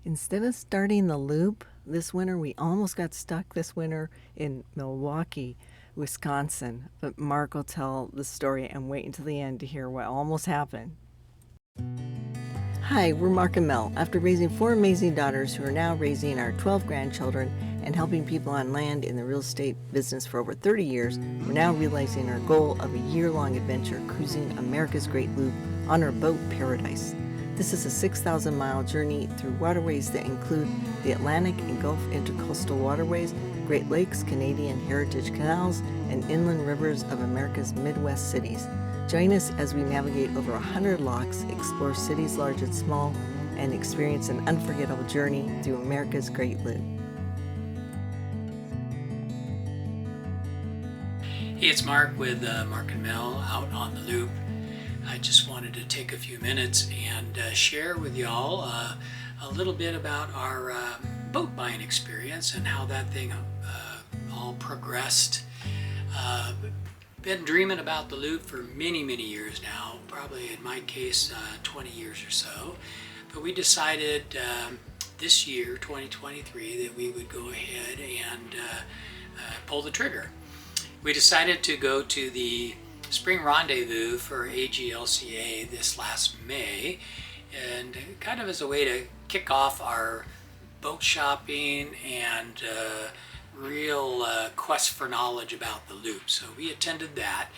Instead of starting the loop this winter, we almost got stuck this winter in Milwaukee, Wisconsin. But Mark will tell the story and wait until the end to hear what almost happened. Hi, we're Mark and Mel. After raising 4 amazing daughters who are now raising our 12 grandchildren and helping people on land in the real estate business for over 30 years, we're now realizing our goal of a year-long adventure cruising America's Great Loop on our boat Paradise. This is a 6,000-mile journey through waterways that include the Atlantic and Gulf intercoastal waterways, Great Lakes, Canadian heritage canals, and inland rivers of America's Midwest cities. Join us as we navigate over 100 locks, explore cities large and small, and experience an unforgettable journey through America's Great Loop. Hey, it's Mark with Mark and Mel out on the loop. I just wanted to take a few minutes and share with y'all a little bit about our boat buying experience and how that thing all progressed. Been dreaming about the loop for many years now, probably in my case 20 years or so. But we decided this year, 2023, that we would go ahead and pull the trigger. We decided to go to the spring rendezvous for AGLCA this last May, and kind of as a way to kick off our boat shopping and real quest for knowledge about the loop. So we attended that,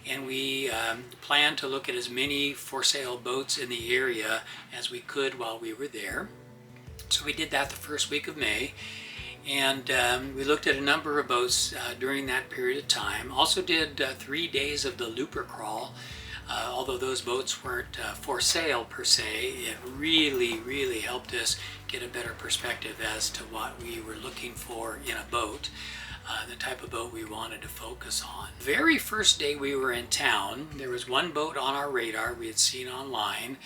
and we planned to look at as many for sale boats in the area as we could while we were there. So we did that the first week of May, and we looked at a number of boats during that period of time. Also did 3 days of the looper crawl. Although those boats weren't for sale per se, it really helped us get a better perspective as to what we were looking for in a boat, the type of boat we wanted to focus on. Very first day we were in town, there was one boat on our radar we had seen online,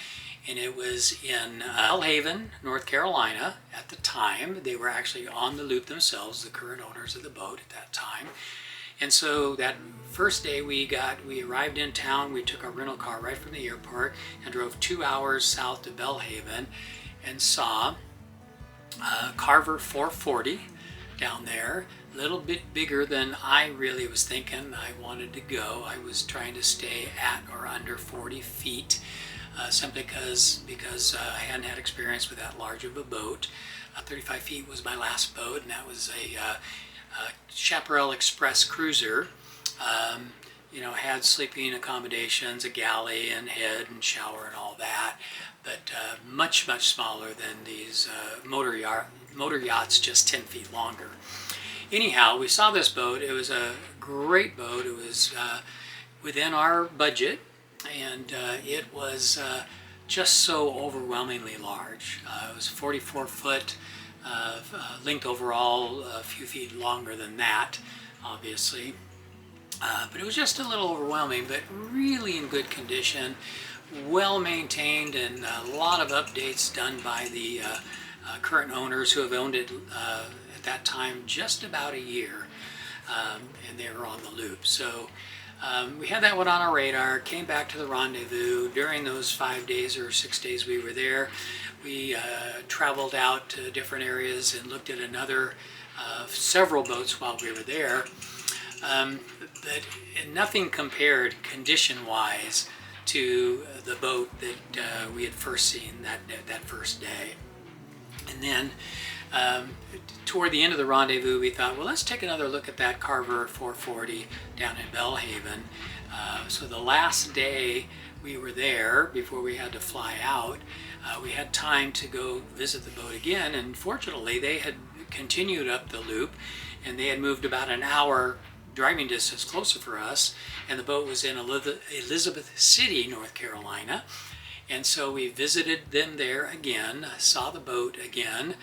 and it was in Belhaven, North Carolina at the time. They were actually on the loop themselves, the current owners of the boat at that time. And so that first day we arrived in town, we took our rental car right from the airport and drove 2 hours south to Belhaven and saw Carver 440 down there, a little bit bigger than I really was thinking I wanted to go. I was trying to stay at or under 40 feet simply because I hadn't had experience with that large of a boat. 35 feet was my last boat, and that was a Chaparral Express cruiser. Had sleeping accommodations, a galley and head and shower and all that, but much smaller than these motor yachts, just 10 feet longer. Anyhow, we saw this boat. It was a great boat. It was within our budget, and it was just so overwhelmingly large. It was 44 foot length overall, a few feet longer than that, obviously. But it was just a little overwhelming, but really in good condition, well maintained, and a lot of updates done by the current owners who have owned it at that time just about a year, and they were on the loop. So we had that one on our radar, came back to the rendezvous. During those 5 days or 6 days we were there, we traveled out to different areas and looked at several boats while we were there. But nothing compared condition-wise to the boat that we had first seen that first day. And then toward the end of the rendezvous, we thought, well, let's take another look at that Carver 440 down in Belhaven. So the last day we were there, before we had to fly out, we had time to go visit the boat again, and fortunately they had continued up the loop, and they had moved about an hour driving distance closer for us, and the boat was in Elizabeth City, North Carolina. And so we visited them there again, saw the boat again.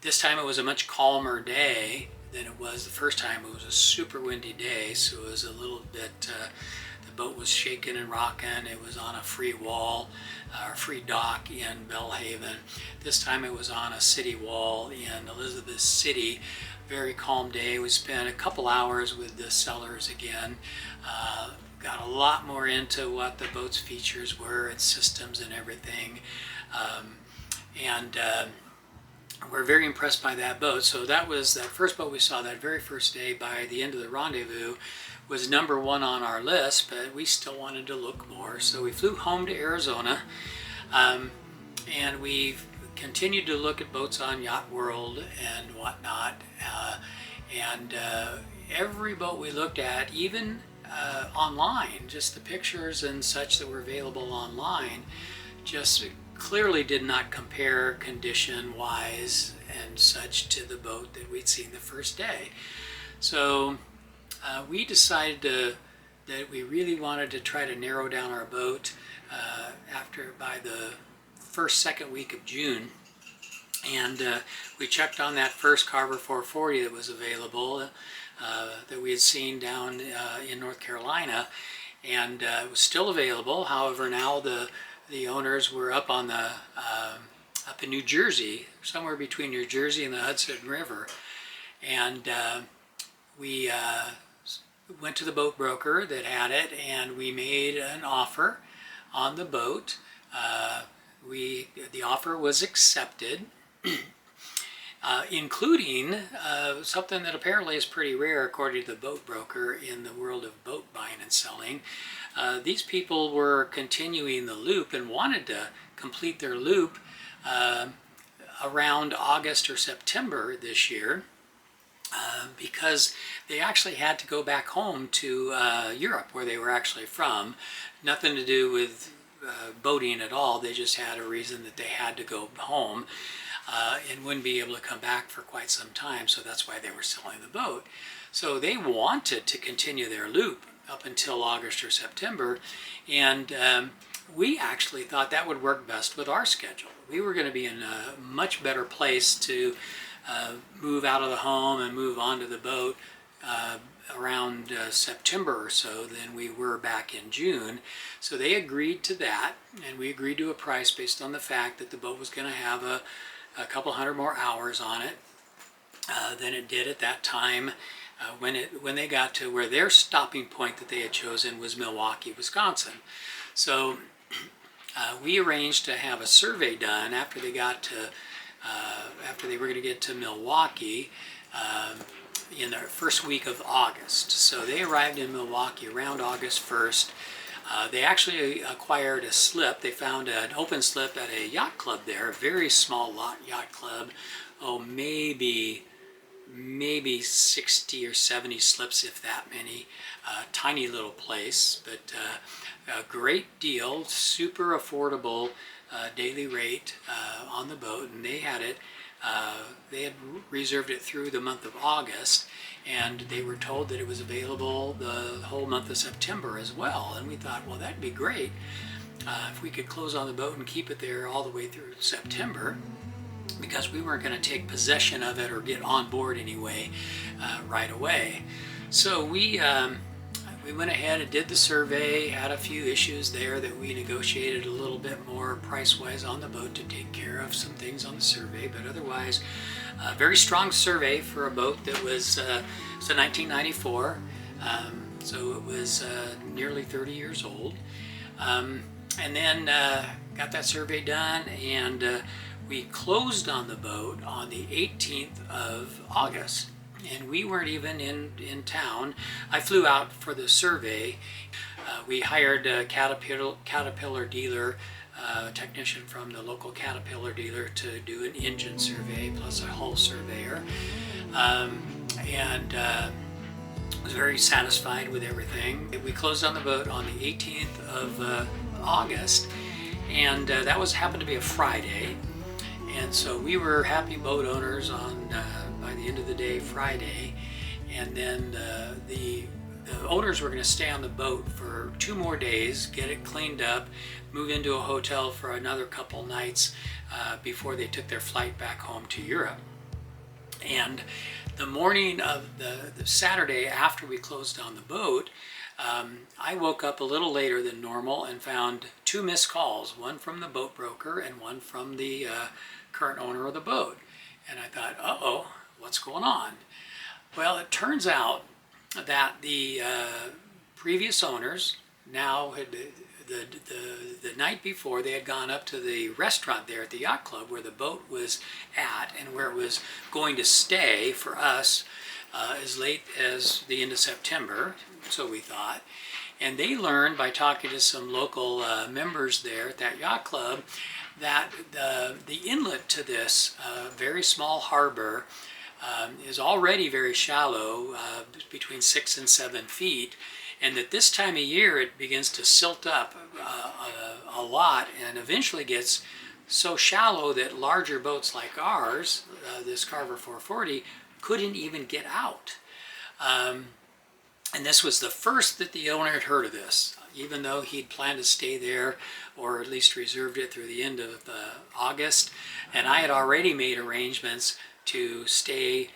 This time it was a much calmer day than it was the first time. It was a super windy day, so it was a little bit, the boat was shaking and rocking. It was on a free wall, or free dock in Belhaven. This time it was on a city wall in Elizabeth City. Very calm day. We spent a couple hours with the sellers again. Got a lot more into what the boat's features were, its systems and everything. and we're very impressed by that boat. So that was that first boat we saw that very first day. By the end of the rendezvous, was number one on our list, but we still wanted to look more. So we flew home to Arizona, and we've continued to look at boats on Yacht World and whatnot. And every boat we looked at, even online, just the pictures and such that were available online, just clearly did not compare condition-wise and such to the boat that we'd seen the first day. So we decided that we really wanted to try to narrow down our boat by the second week of June. And we checked on that first Carver 440 that was available that we had seen down in North Carolina, and it was still available. However, now the owners were up on the up in New Jersey, somewhere between New Jersey and the Hudson River, and we went to the boat broker that had it, and we made an offer on the boat. The offer was accepted, including something that apparently is pretty rare according to the boat broker in the world of boat buying and selling. These people were continuing the loop and wanted to complete their loop around August or September this year, because they actually had to go back home to Europe, where they were actually from. Nothing to do with boating at all. They just had a reason that they had to go home and wouldn't be able to come back for quite some time, so that's why they were selling the boat. So they wanted to continue their loop up until August or September, and we actually thought that would work best with our schedule. We were going to be in a much better place to move out of the home and move onto the boat around September or so than we were back in June. So they agreed to that, and we agreed to a price based on the fact that the boat was going to have a couple hundred more hours on it than it did at that time when they got to where their stopping point that they had chosen was Milwaukee, Wisconsin. So we arranged to have a survey done after they got to after they were going to get to Milwaukee in the first week of August. So they arrived in Milwaukee around August 1st. They actually acquired a slip. They found an open slip at a yacht club there, a very small yacht club. Oh, maybe 60 or 70 slips, if that many. Tiny little place, but a great deal, super affordable daily rate on the boat, and they had it. They had reserved it through the month of August, and they were told that it was available the whole month of September as well. And we thought, well, that'd be great if we could close on the boat and keep it there all the way through September, because we weren't going to take possession of it or get on board anyway right away. So we went ahead and did the survey, had a few issues there that we negotiated a little bit more price-wise on the boat to take care of some things on the survey, but otherwise a very strong survey for a boat that was a 1994, so it was nearly 30 years old. And then got that survey done, and we closed on the boat on the 18th of August. And we weren't even in town. I flew out for the survey. We hired a Caterpillar dealer, technician from the local Caterpillar dealer, to do an engine survey plus a hull surveyor, and was very satisfied with everything. We closed on the boat on the 18th of August, and that happened to be a Friday, and so we were happy boat owners on by the end of the day Friday. And then the owners were going to stay on the boat for 2 more days, get it cleaned up, move into a hotel for another couple nights before they took their flight back home to Europe. And the morning of the Saturday after we closed on the boat, I woke up a little later than normal and found 2 missed calls, one from the boat broker and one from the current owner of the boat. And I thought, uh-oh, what's going on? Well, it turns out that the previous owners, now the night before, they had gone up to the restaurant there at the yacht club where the boat was at and where it was going to stay for us as late as the end of September, so we thought. And they learned by talking to some local members there at that yacht club that the inlet to this very small harbor is already very shallow, between 6 and 7 feet, and that this time of year it begins to silt up a lot and eventually gets so shallow that larger boats like ours, this Carver 440, couldn't even get out. And this was the first that the owner had heard of this, even though he'd planned to stay there, or at least reserved it through the end of August. And I had already made arrangements to stay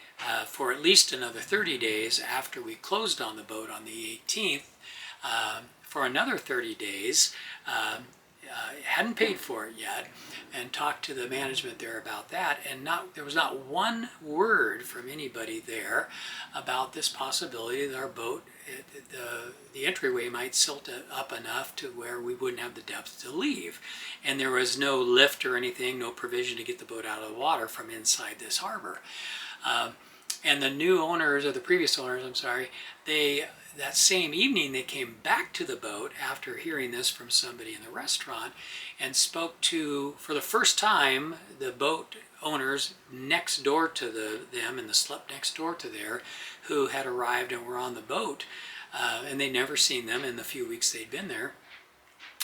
for at least another 30 days after we closed on the boat on the 18th, for another 30 days. Hadn't paid for it yet, and talked to the management there about that, and there was not one word from anybody there about this possibility that our boat, the entryway might silt up enough to where we wouldn't have the depth to leave. And there was no lift or anything, no provision to get the boat out of the water from inside this harbor. And the new owners, or the previous owners, I'm sorry, that same evening they came back to the boat after hearing this from somebody in the restaurant and spoke to, for the first time, the boat owners next door to them in the slip next door to there, who had arrived and were on the boat, and they'd never seen them in the few weeks they'd been there.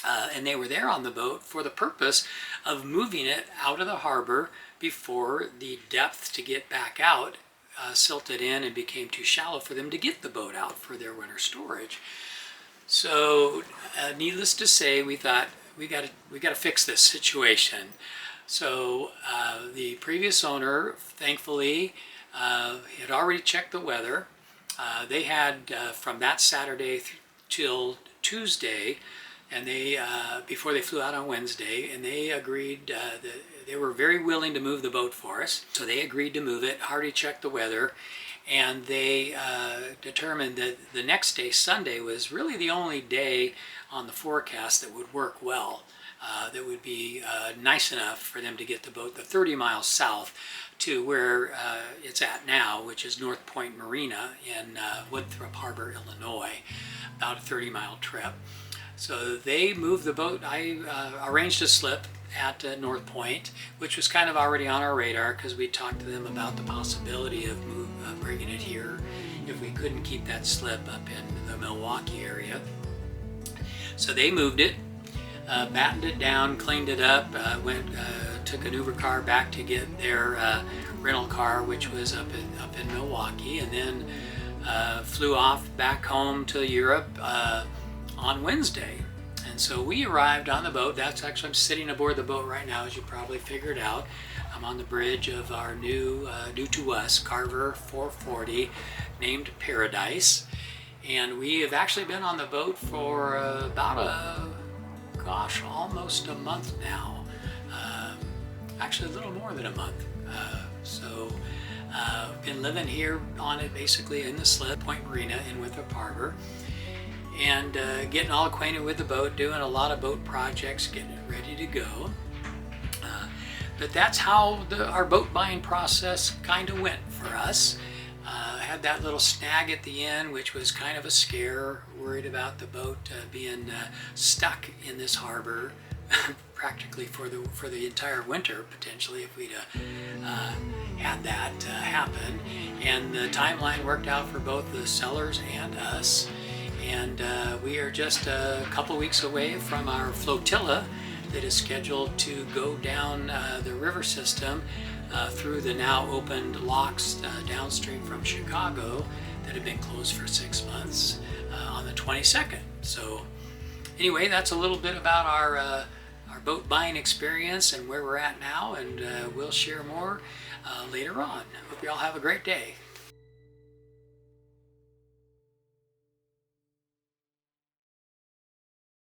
And they were there on the boat for the purpose of moving it out of the harbor before the depth to get back out silted in and became too shallow for them to get the boat out for their winter storage. So needless to say, we thought we got to fix this situation. So the previous owner, thankfully, had already checked the weather. They had from that Saturday till Tuesday, and they before they flew out on Wednesday, and they agreed that they were very willing to move the boat for us. So they agreed to move it, already checked the weather, and they determined that the next day, Sunday, was really the only day on the forecast that would work well, that would be nice enough for them to get the boat the 30 miles south to where it's at now, which is North Point Marina in Winthrop Harbor, Illinois, about a 30-mile trip. So they moved the boat. I arranged a slip at North Point, which was kind of already on our radar because we talked to them about the possibility of bringing it here if we couldn't keep that slip up in the Milwaukee area. So they moved it, battened it down, cleaned it up, took an Uber car back to get their rental car, which was up in Milwaukee, and then flew off back home to Europe on Wednesday. And so we arrived on the boat. I'm sitting aboard the boat right now, as you probably figured out. I'm on the bridge of our new to us Carver 440, named Paradise. And we have actually been on the boat for about almost a month now. Actually a little more than a month. So been living here on it, basically in the slip, Point Marina in Winthrop Harbor. And getting all acquainted with the boat, doing a lot of boat projects, getting it ready to go. But that's how our boat buying process kind of went for us. Had that little snag at the end, which was kind of a scare, worried about the boat being stuck in this harbor practically for the entire winter, potentially, if we'd had that happen. And the timeline worked out for both the sellers and us. And we are just a couple weeks away from our flotilla that is scheduled to go down the river system through the now opened locks downstream from Chicago that have been closed for 6 months on the 22nd. So anyway, that's a little bit about our boat buying experience and where we're at now, and we'll share more later on. Hope you all have a great day.